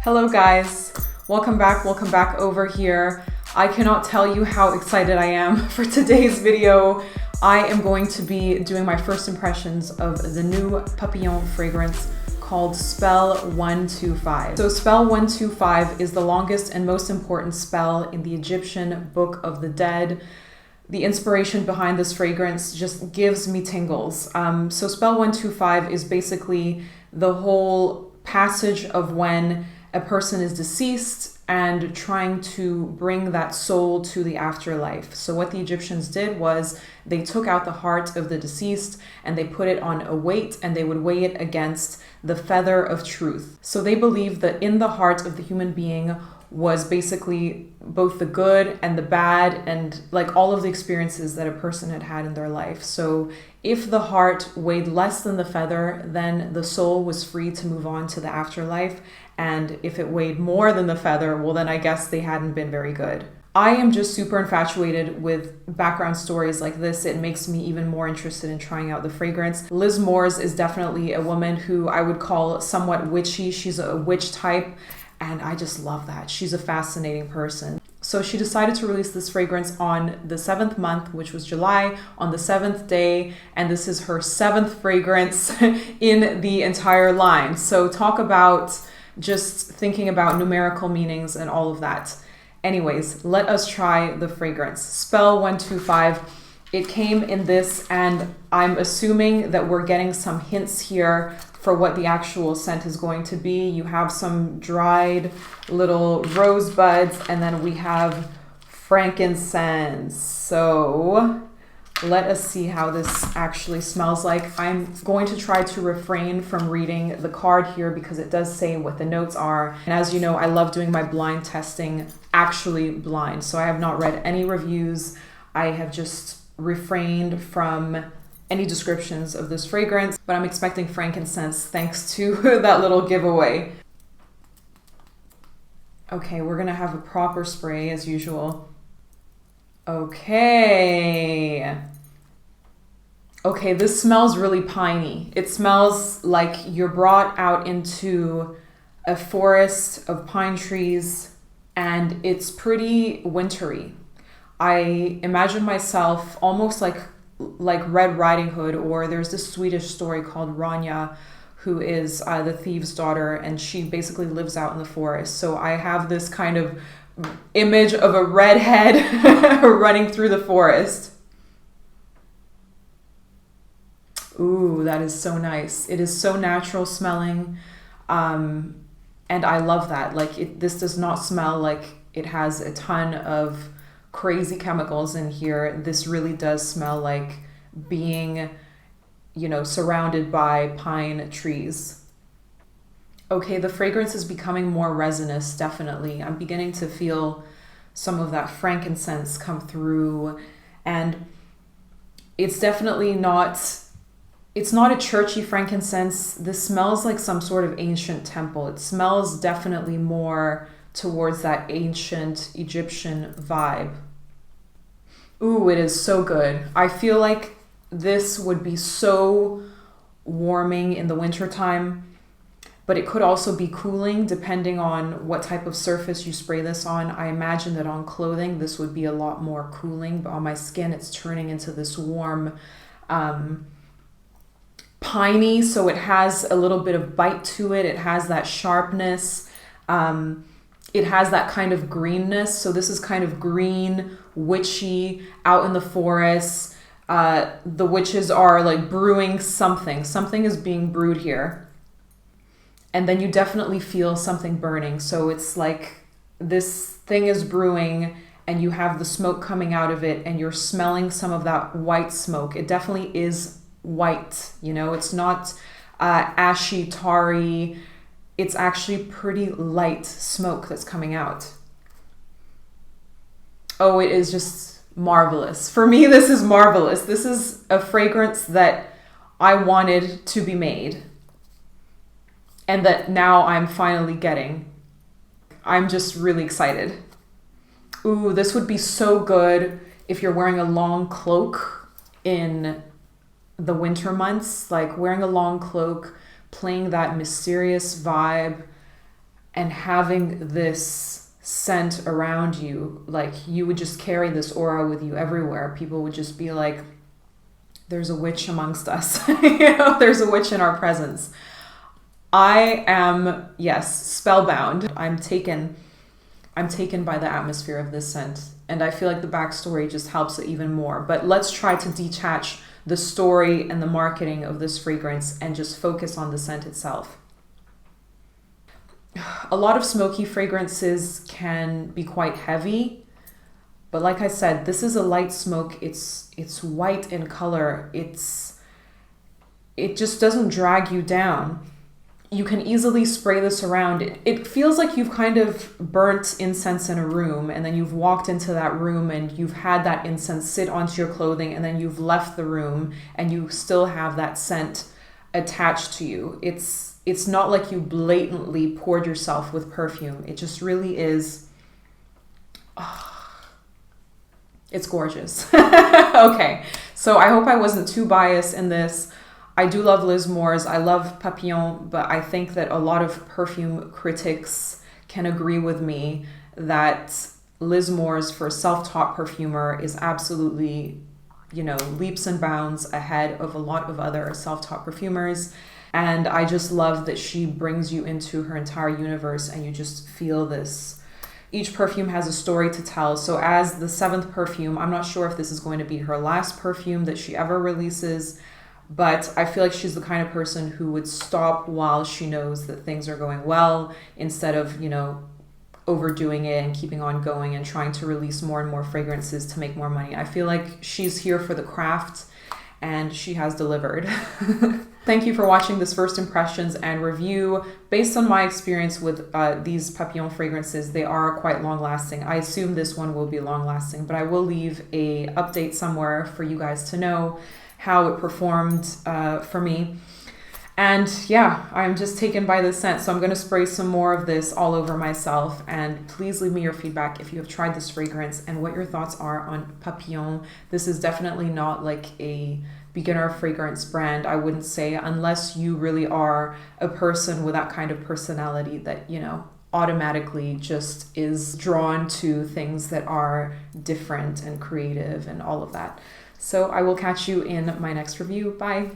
Hello guys, welcome back over here. I cannot tell you how excited I am for today's video. I am going to be doing my first impressions of the new Papillon fragrance called Spell 125. So Spell 125 is the longest and most important spell in the Egyptian Book of the Dead. The inspiration behind this fragrance just gives me tingles. So Spell 125 is basically the whole passage of when a person is deceased and trying to bring that soul to the afterlife. So what the Egyptians did was they took out the heart of the deceased and they put it on a weight, and they would weigh it against the feather of truth. So they believed that in the heart of the human being was basically both the good and the bad, and like all of the experiences that a person had had in their life. So if the heart weighed less than the feather, then the soul was free to move on to the afterlife. And if it weighed more than the feather, well, then I guess they hadn't been very good. I am just super infatuated with background stories like this. It makes me even more interested in trying out the fragrance. Liz Moores is definitely a woman who I would call somewhat witchy. She's a witch type, and I just love that. She's a fascinating person. So she decided to release this fragrance on the 7th month, which was July, on the 7th day. And this is her 7th fragrance in the entire line. So talk about just thinking about numerical meanings and all of that. Anyways, let us try the fragrance. Spell 125. It came in this, and I'm assuming that we're getting some hints here for what the actual scent is going to be. You have some dried little rosebuds, and then we have frankincense. So let us see how this actually smells like. I'm going to try to refrain from reading the card here because it does say what the notes are. And as you know, I love doing my blind testing actually blind. So I have not read any reviews. I have just refrained from any descriptions of this fragrance, but I'm expecting frankincense thanks to that little giveaway. Okay, we're gonna have a proper spray as usual. Okay, this smells really piney. It smells like you're brought out into a forest of pine trees, and it's pretty wintry. I imagine myself almost like Red Riding Hood, or there's this Swedish story called Rania, who is the thief's daughter, and she basically lives out in the forest. So I have this kind of image of a redhead running through the forest. Ooh, that is so nice. It is so natural smelling, and I love that. Like this does not smell like it has a ton of crazy chemicals in here. This really does smell like being, surrounded by pine trees. Okay, the fragrance is becoming more resinous, definitely. I'm beginning to feel some of that frankincense come through, and it's definitely it's not a churchy frankincense. This smells like some sort of ancient temple. It smells definitely more towards that ancient Egyptian vibe. Ooh, it is so good. I feel like this would be so warming in the wintertime, but it could also be cooling depending on what type of surface you spray this on. I imagine that on clothing, this would be a lot more cooling, but on my skin, it's turning into this warm, piney, so it has a little bit of bite to it. It has that sharpness. It has that kind of greenness. So this is kind of green, witchy, out in the forest. The witches are like brewing something. Something is being brewed here. And then you definitely feel something burning. So it's like this thing is brewing and you have the smoke coming out of it and you're smelling some of that white smoke. It definitely is white, it's not ashy, tarry. It's actually pretty light smoke that's coming out. Oh, it is just marvelous. For me, this is marvelous. This is a fragrance that I wanted to be made and that now I'm finally getting. I'm just really excited. Ooh, this would be so good if you're wearing a long cloak in the winter months, like wearing a long cloak, playing that mysterious vibe. and having this scent around you, like you would just carry this aura with you everywhere. People would just be like, there's a witch amongst us. You know, there's a witch in our presence. I am, yes, spellbound. I'm taken by the atmosphere of this scent. And I feel like the backstory just helps it even more. But let's try to detach the story and the marketing of this fragrance and just focus on the scent itself. A lot of smoky fragrances can be quite heavy, but like I said, this is a light smoke. It's white in color. It just doesn't drag you down. You can easily spray this around. It feels like you've kind of burnt incense in a room, and then you've walked into that room and you've had that incense sit onto your clothing, and then you've left the room and you still have that scent attached to you. It's not like you blatantly poured yourself with perfume. It just really is. Oh, it's gorgeous. Okay, so I hope I wasn't too biased in this. I do love Liz Moore's. I love Papillon, but I think that a lot of perfume critics can agree with me that Liz Moore's, for a self-taught perfumer, is absolutely, you know, leaps and bounds ahead of a lot of other self-taught perfumers. And I just love that she brings you into her entire universe and you just feel this. Each perfume has a story to tell. So as the 7th perfume, I'm not sure if this is going to be her last perfume that she ever releases, but I feel like she's the kind of person who would stop while she knows that things are going well, instead of, you know, overdoing it and keeping on going and trying to release more and more fragrances to make more money. I feel like she's here for the craft and she has delivered. Thank you for watching this first impressions and review. Based on my experience with these Papillon fragrances, they are quite long lasting. I assume this one will be long lasting, but I will leave a update somewhere for you guys to know how it performed for me. And yeah, I'm just taken by the scent. So I'm going to spray some more of this all over myself. And please leave me your feedback if you have tried this fragrance and what your thoughts are on Papillon. This is definitely not like a beginner fragrance brand, I wouldn't say, unless you really are a person with that kind of personality that, you know, automatically just is drawn to things that are different and creative and all of that. So I will catch you in my next review. Bye.